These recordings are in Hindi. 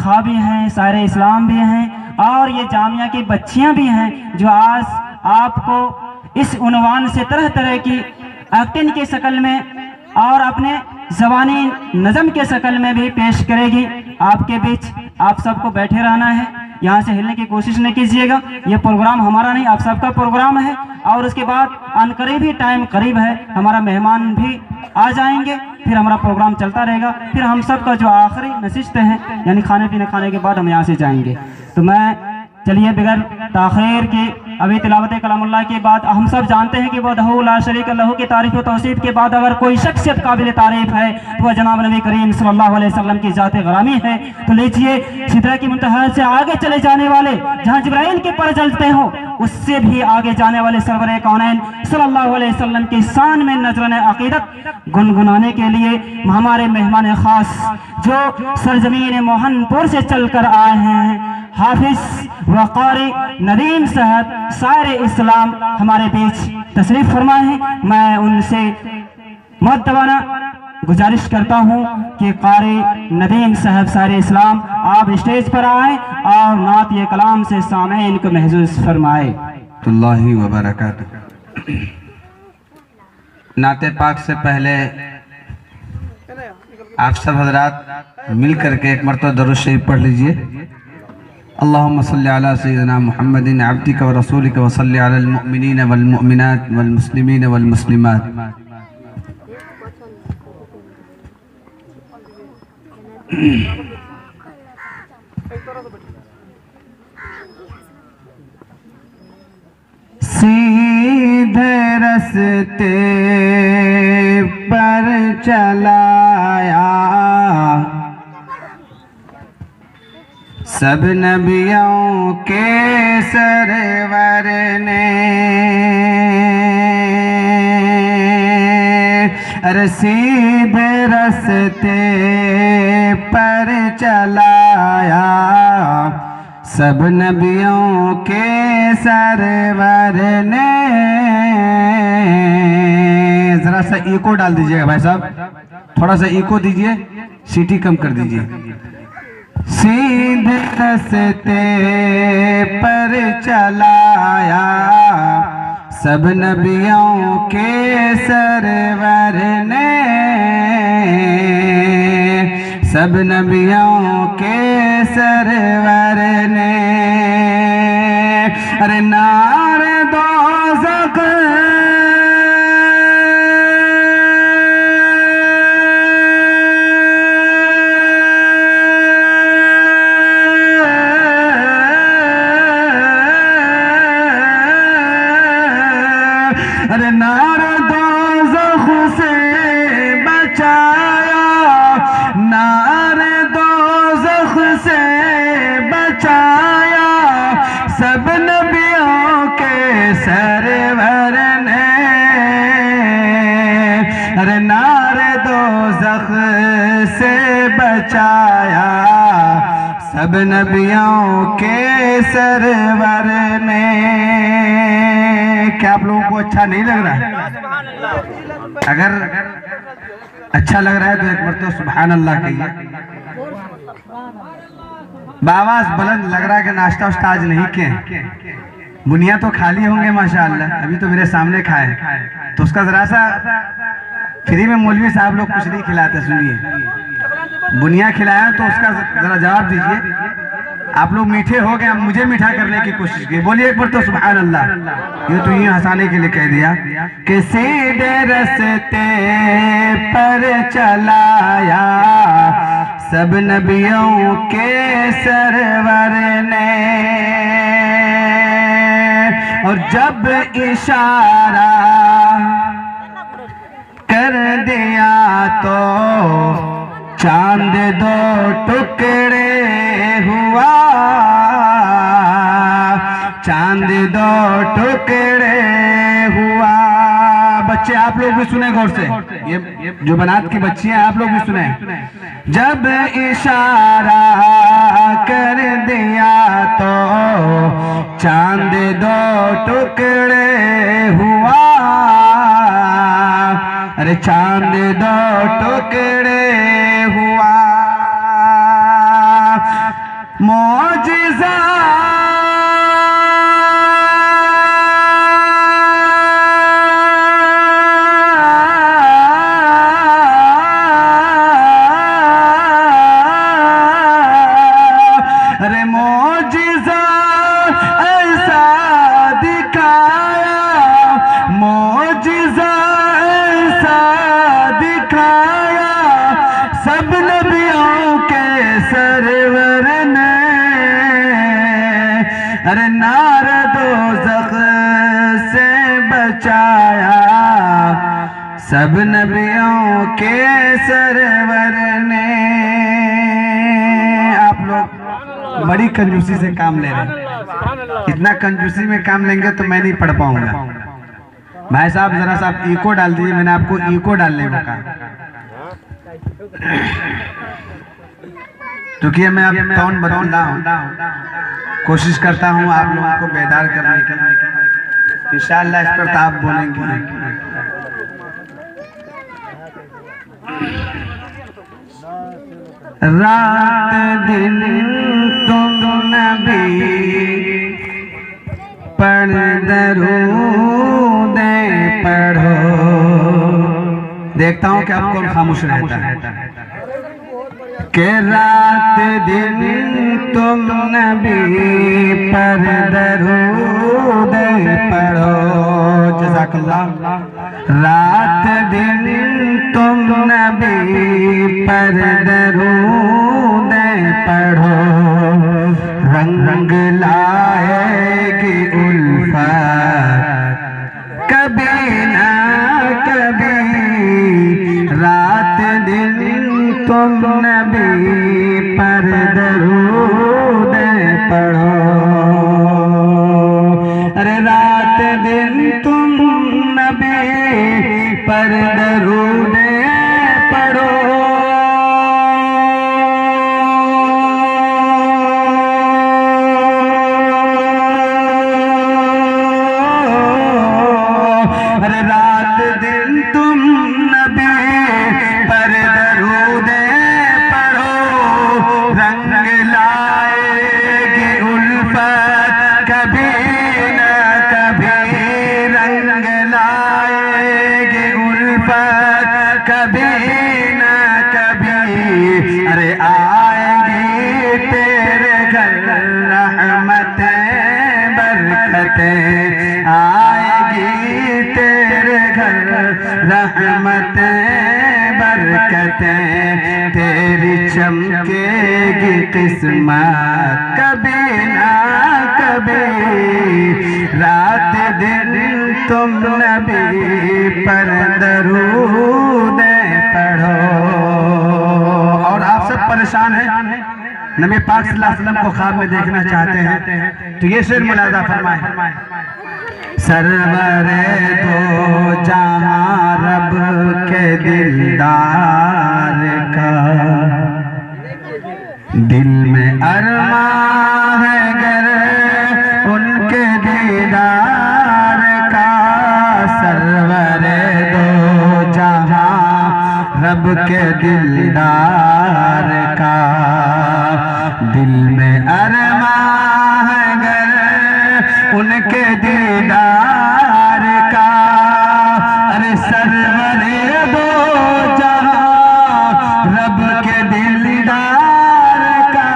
खां भी हैं, सारे इस्लाम भी हैं और ये जामिया की बच्चियां भी हैं जो आज आपको इस उन्वान से तरह तरह की एक्टिंग की शक्ल में और अपने ज़बानी नज़म के शक्ल में भी पेश करेगी आपके बीच। आप सबको बैठे रहना है, यहाँ से हिलने की कोशिश नहीं कीजिएगा। ये प्रोग्राम हमारा नहीं, आप सबका प्रोग्राम है। और उसके बाद अनकरीब ही टाइम करीब है, हमारा मेहमान भी आ जाएंगे, फिर हमारा प्रोग्राम चलता रहेगा। फिर हम सब का जो आखिरी नशिस्त है यानी खाने पीने खाने के बाद हम यहाँ से जाएंगे। तो मैं चलिए बगैर ताख़ीर के अभी तिलावत कलामुल्लाह के बाद हम सब जानते हैं कि वहदहू ला शरीक लहू की तारीफ़ और तौसीफ़ के बाद अगर कोई शख्सियत काबिल तारीफ़ है तो वह जनाब नबी करीम सल्लल्लाहु अलैहि वसल्लम की ज़ात ग्रामी है। तो लीजिए सिदरा की मुंतहा से आगे चले जाने वाले, जहाँ जिब्राइल के पर चलते हो उससे भी आगे जाने वाले सरवरे कौनैन सल्लल्लाहु अलैहि वसल्लम की शान में नजरन अक़ीदत गुनगुनाने के लिए हमारे मेहमान ख़ास जो सरजमीन मोहनपुर से चल कर आए हैं, हाफिज व कारी नदीम साहब सारे इस्लाम हमारे बीच तशरीफ फरमाए हैं। मैं उनसे मुअद्दबाना गुजारिश करता हूँ कि कारी नदीम साहब सारे इस्लाम आप स्टेज पर आए और नात ये कलाम से सामईन को महसूस फरमाए। अल्लाहि व बरकातहू। नाते पाक से पहले आप सब हजरात मिल करके एक मरतबा दरूद शरीफ पढ़ लीजिए। अल्लाहुम्मा सल्ली अला सय्यिदिना मुहम्मदिन अब्दिका व रसूलिका व सल्ली अलल मुमिनीना वल मुमिनात वल मुस्लिमीना वल मुस्लिमात। सीधे रस्ते पर चलाया सब नबियों के सरवर ने, अरे सीधे रस्ते पर चलाया सब नबियों के सरवर ने। जरा सा इको डाल दीजिएगा भाई साहब, थोड़ा सा इको दीजिए, सीटी कम कर दीजिए। सीधे रस्ते पर चलाया सब नबियों के सरवर ने, सब नबियों के सरवर ने। अरे नारे दोज़ख अरे नारे दोज़ख से बचाया, नारे दोज़ख से बचाया सब नबियों के सरवर ने। अरे नारे दोज़ख से बचाया सब नबियों के सरवर ने। क्या आप लोगों को अच्छा नहीं लग रहा है? अगर अच्छा लग रहा है तो एक मरतबा सुभान अल्लाह कहिए। बावाज बुलंद लग रहा है कि नाश्ता उस्ता आज नहीं किए, बुनिया तो खाली होंगे माशाअल्लाह, अभी तो मेरे सामने खाए, तो उसका जरा सा फ्री में मौलवी साहब लोग कुछ नहीं खिलाते। सुनिए, बुनिया खिलाया तो उसका जरा जवाब दीजिए। आप लोग मीठे हो गए, मुझे मीठा करने की कोशिश की, बोलिए एक बार तो सुभान अल्लाह। ये तो ये हंसाने के लिए कह दिया कि सीधे रस्ते पर चलाया सब नबियों के सरवर ने। और जब इशारा कर दिया तो चांद दो टुकड़े हुआ, चांद दो टुकड़े हुआ। बच्चे आप लोग भी सुने गौर से, ये जो बनात की बच्ची हैं आप लोग भी सुने। जब इशारा कर दिया तो चांद दो टुकड़े हुआ, अरे चांद दो टुकड़े हुआ। मौजिज़ा अरे मौजिज़ा ऐसा दिखाया, मौजिज़ा ऐसा दिखाया सब नबियों के सरवर ने। अरे नार दोज़ख से बचाया सब नबियों के सरवर ने। आप लोग बड़ी कंजूसी से काम ले रहे हैं, इतना कंजूसी में काम लेंगे तो मैं नहीं पढ़ पाऊंगा। भाई साहब जरा सा आप इको डाल दीजिए, मैंने आपको इको डालने को कहा, क्योंकि मैं अब टोन बदलता हूँ, कोशिश करता हूँ आप लोगों को बेदार करने की। इंशाअल्लाह इस पर आप बोलेंगे। रात दिन तुम नबी पढ़ दरूद पढ़ो। देखता हूँ कि आप कौन खामोश रहता है कि रात दिन तुम नबी पर दरूद पढ़ो। जज़ाकल्लाह। रात दिन तुम नबी पर दरूद पढ़ो, रंग लाएगी उल्फत कभी ना कभी। रात दिन तुम नबी पर दरूद पढ़ो। अरे रात दिन तुम नबी पर दरूद पढ़ो। अरे रात दिन तुम नबी पर दरूद पढ़ो, रंग लाएगी उल्फत कभी न कभी। रंग लाएगी उल्फत कभी न कभी। अरे आएगी तेरे घर रहमतें बरकतें, आएगी तेरे घर रहमतें बरकतें। तेरी चमकेगी किस्मत कभी ना कभी। रात दिन तुम नबी पर दरूद पढ़ो। और आप सब परेशान हैं, नबी पाक सल्लल्लाहु अलैहि वसल्लम को ख्वाब में देखना चाहते हैं, तो ये शेर मुलाजा फरमाए। सरवरे दो जहां रब के दिलदार का, दिल में अरमां है गर उनके दीदार का। सरवरे दो जहां रब के दिलदार का, दिल में अरमां है गर उनके दीदार का। अरे सरवरे दो जहां रब के दिलदार का।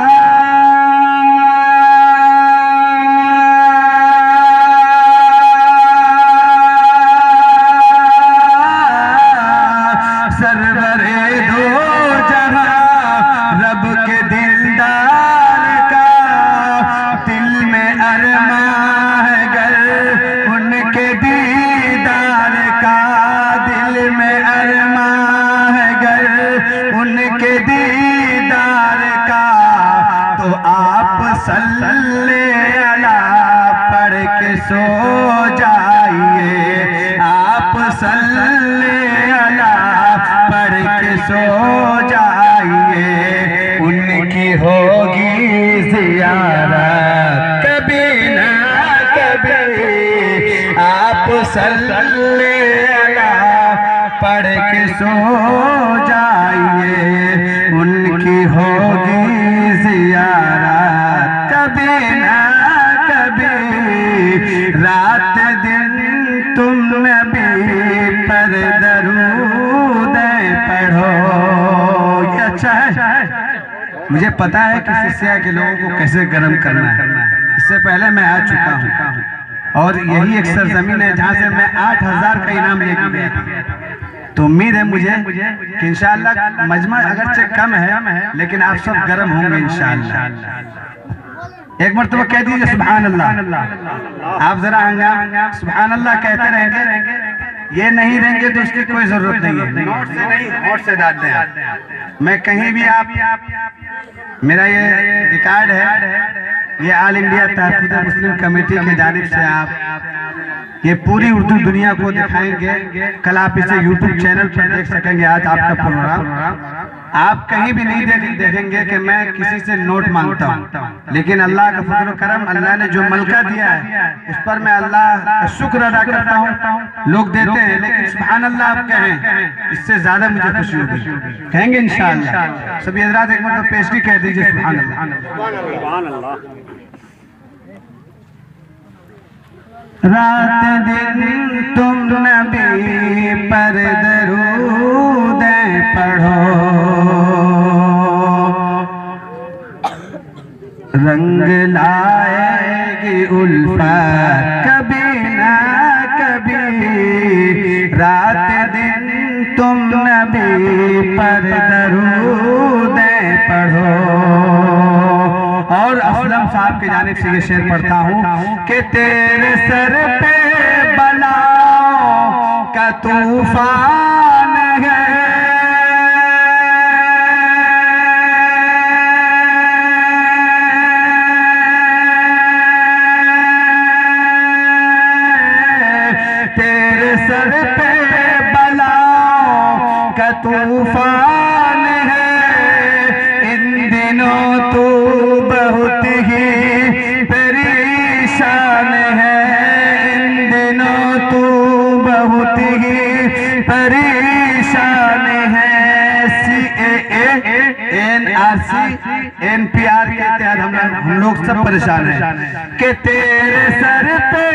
सरवरे दो जहां रब के दिलदार का, दिल में अरमां है गर उनके दीदार का। दिल में अरमां है गर उनके दीदार का। तो आप सल्ले अला पढ़ के सो जाइए, आप सल्ले अला पढ़ के सो जाइए। उनकी होगी ज़ियारत कभी ना कभी। आप सल्ले अला पढ़ के सो जाइए, उनकी होगी ज़ियारत कभी ना कभी, रात दिन तुम नबी पर दरूद पढ़ो। ये अच्छा है। मुझे पता है कि शिष्या के लोगों को कैसे गर्म करना है। इससे पहले मैं आ चुका हूँ और यही एक सरजमीन है जहाँ से मैं 8000 का इनाम लेके गया था। तो उम्मीद है मुझे कि इंशाअल्लाह मजमा अगरचे कम है लेकिन आप सब गर्म होंगे इंशाअल्लाह। एक मरतबा कह दीजिए सुभान अल्लाह। आप जरा हंगाम सुभान अल्लाह कहते रहेंगे, ये नहीं रहेंगे तो उसकी कोई जरूरत नहीं है। नोट से नहीं, नोट से डालते हैं। मैं कहीं भी आप, मेरा ये रिकॉर्ड है, ये ऑल इंडिया तहफ़्फ़ुज़ मुस्लिम कमेटी की जानिब से आप ये पूरी उर्दू दुनिया को दिखाएंगे। कल आप इसे यूट्यूब चैनल पर देख सकेंगे। आज आपका प्रोग्राम आप कहीं भी नहीं देखेंगे कि मैं किसी से नोट मांगता हूँ, लेकिन अल्लाह का फजल करम, अल्लाह ने जो मलका दिया है उस पर मैं अल्लाह का शुक्र अदा करता हूँ। लोग देते हैं लेकिन सुभान अल्लाह आप कहें, इससे ज्यादा मुझे खुशी होगी। कहेंगे इंशाअल्लाह। सभी हज़रात एक मतलब पेशगी कह दीजिए सुभान अल्लाह। रात दिन तुम नबी पर दरूद पढ़ो, रंग लाएगी उल्फत कभी ना कभी, रात दिन तुम नबी पर दरूद पढ़ो। और असलम साहब की जानिब से ये शेर पढ़ता हूँ कि तेरे सर पे बलाओं का तूफान है, तेरे सर पे बलाओं का तूफान है। इन दिनों तू बहुत ही परेशान है, इन दिनों तू बहुत ही परेशान है। CAA NRC NPR के तहत हम लोग सब परेशान हैं कि तेरे सर पे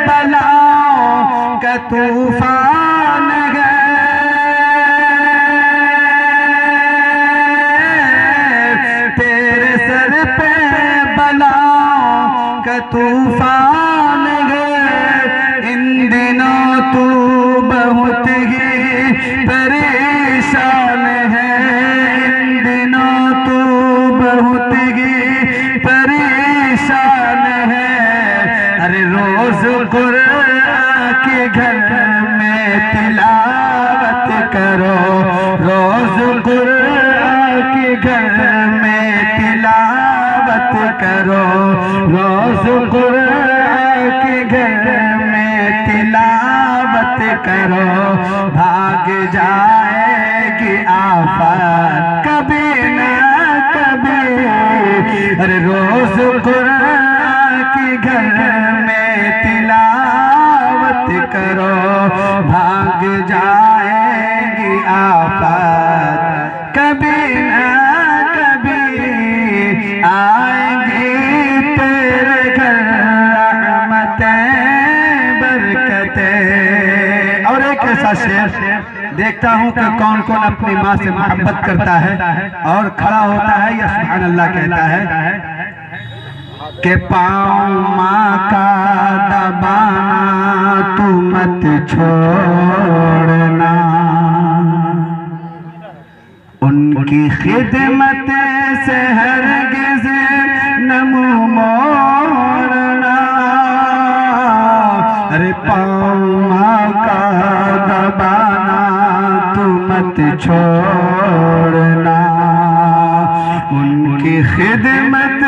बलाओं का तूफान है, तेरे सर पे बलाओं का तूफान है। इन दिनों तू बहुत ही परेशान है, इन दिनों तू बहुत ही परेशान है। अरे रोज कुरान के घर में तिलावत करो, रोज कुरान के घर में तिलावत करो, रोज कुरान के घर में तिलावत करो। भाग जाएगी आफत कभी ना कभी, अरे रोज कुरान के घर में तिलावत करो। भाग जाएगी आफत कभी ना कभी, आएंगी तेरे घर रहमतें बरकतें। और एक ऐसा शेर देखता हूँ कि कौन कौन अपनी माँ से मोहब्बत करता है और खड़ा होता है या सुभान अल्लाह कहता है कि पाँव माँ का दबाना तू मत छोड़ना, उनकी खिदमत से हरगिज़ न मुँह मोड़ना। अरे पाँव माँ का दबाना तू मत छोड़ना, उनकी खिदमत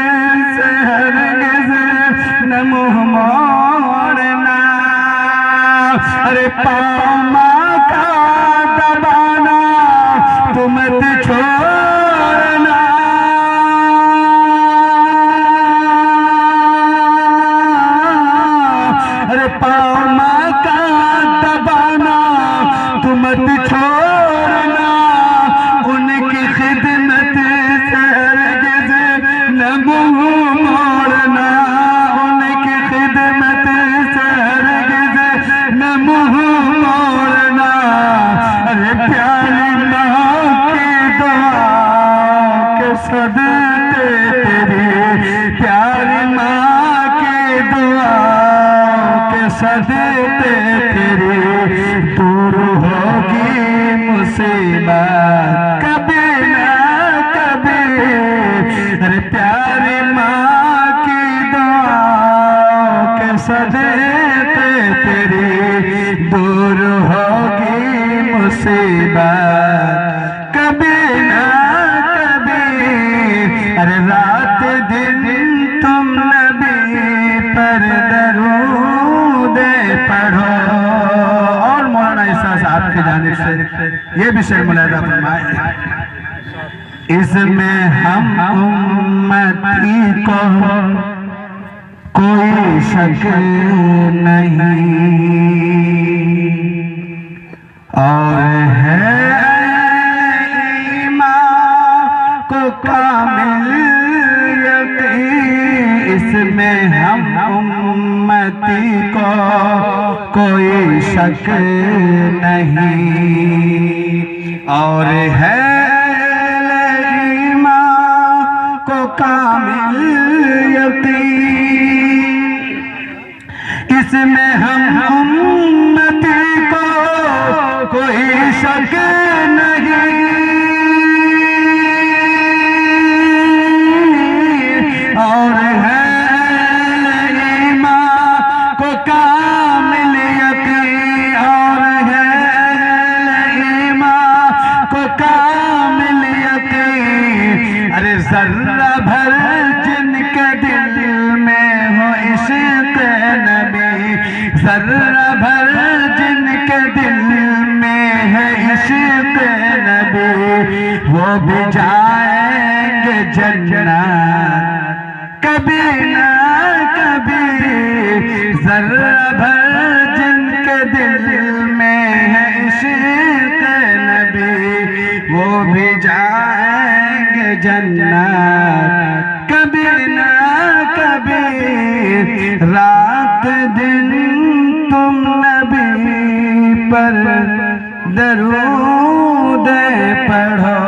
से हरगिज़ न मुँह मोड़ना। अरे पाँव माँ का दबाना तू मत छोड़ना, अरे पाँव माँ का दबाना तू मत छोड़ना, उनकी खिदमत से हरगिज़ न मुँह मोड़ना। सदेते तेरे दूर होगी मुसीबत कभी ना कभी। अरे प्यारी माँ की दुआओं के सदेते तेरे दूर होगी मुसीबत कभी ना कभी। अरे रात दिन तुम नबी पर दरूद पढ़ो। और मौलाना ईसा साहब की जानिब से ये भी शेर मुलाहिजा फरमाए, इसमें हम उम्मती को कोई शक नहीं और है ईमान को कामिल यकीन। इसमें हम उम्मती को कोई शक नहीं और है ईमान को कामिल यकीन। इसमें हम उम्मती को कोई शक नहीं और है ईमान को कामिल यकीन और है ईमान को कामिल यकीन। अरे जर्रा भर जिनके दिल में हो इश्क़ नबी, जर्रा भर जिनके दिल में है इश्क़ नबी, वो भी जाएंगे जन्नत कभी ना कभी। जर्रा भर जिनके दिल में है इश्क़ नबी, वो भी जाएंगे जन्नत कभी ना कभी। रात दिन तुम नबी पर दरूद पढ़ो।